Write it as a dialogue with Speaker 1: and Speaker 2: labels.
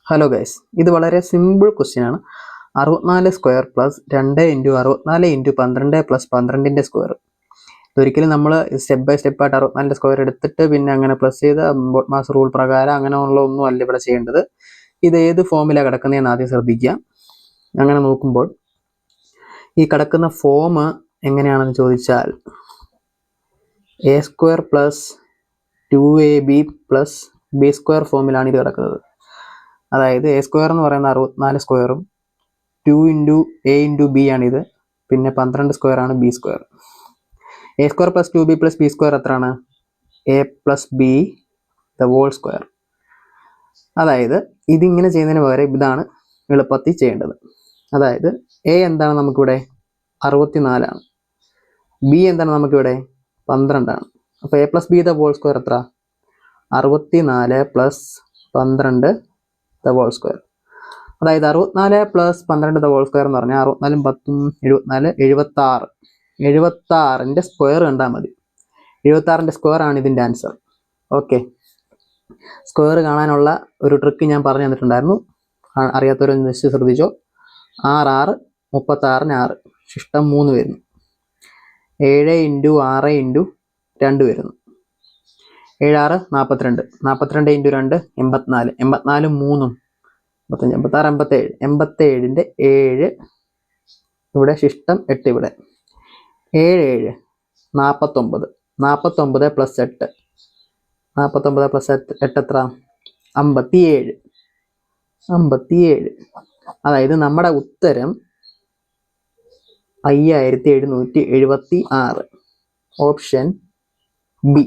Speaker 1: Hello guys, ഇത് വളരെ simple question ആണ്. 64 square plus 2 into 64 into 12 plus 12ൻ്റെ സ്ക്വയർ. ഇതൊരിക്കലും നമ്മൾ സ്റ്റെപ്പ് ബൈ സ്റ്റെപ്പായിട്ട് 64ൻ്റെ സ്ക്വയർ എടുത്തിട്ട് പിന്നെ അങ്ങനെ പ്ലസ് ചെയ്ത് ബോട്ട്മാസ് റൂൾ പ്രകാരം അങ്ങനെയുള്ള ഒന്നും അല്ല ഇവിടെ ചെയ്യേണ്ടത്. ഇത് ഏത് ഫോമിലാണ് കിടക്കുന്നതെന്ന് ആദ്യം ശ്രദ്ധിക്കുക. അങ്ങനെ നോക്കുമ്പോൾ ഈ കിടക്കുന്ന ഫോം എങ്ങനെയാണെന്ന് ചോദിച്ചാൽ A square plus 2ab plus B square ഫോമിലാണ് ഇത് കിടക്കുന്നത്. അതായത് എ സ്ക്വയർ എന്ന് പറയുന്ന 64 സ്ക്വയറും 2 ഇൻറ്റു എ ഇൻറ്റു ബി ആണിത്, പിന്നെ 12 സ്ക്വയർ ആണ് B square. A square plus 2b plus B square എത്രയാണ്? A plus B the whole square. അതായത് ഇതിങ്ങനെ ചെയ്യുന്നതിന് പകരം ഇതാണ് എളുപ്പത്തിൽ ചെയ്യേണ്ടത്. അതായത് എ എന്താണ് നമുക്കിവിടെ 64 ആണ്, ബി എന്താണ് നമുക്കിവിടെ 12 ആണ്. അപ്പോൾ A plus B the whole square എത്ര? 64 പ്ലസ് 12 ദ ഹോൾ സ്ക്വയർ. അതായത് 64 പ്ലസ് 12 ദ ഹോൾ സ്ക്വയർ എന്ന് പറഞ്ഞാൽ 64 10 74 76. 76ൻ്റെ സ്ക്വയർ കണ്ടാൽ മതി. 76ൻ്റെ സ്ക്വയർ ആണ് ഇതിൻ്റെ ആൻസർ. സ്ക്വയർ കാണാനുള്ള ഒരു ട്രിക്ക് ഞാൻ പറഞ്ഞു തന്നിട്ടുണ്ടായിരുന്നു. അറിയാത്തവരൊന്ന് ജസ്റ്റ് ശ്രദ്ധിച്ചോ. 6 36 6 ശിഷ്ടം 3 വരുന്നു. 7 ഇൻറ്റു 6 ഇൻറ്റു 2 വരുന്നു. 7 6 42. 42 ഇൻറ്റു 2 84. 84 3 55 56 87. 87ൻ്റെ 7 ഇവിടെ, ശിഷ്ടം 8 ഇവിടെ. 7 7 49. 49 പ്ലസ് 8. 49 പ്ലസ് 8 എത്ര? 57. 57. അതായത് നമ്മുടെ ഉത്തരം 5776. Option B.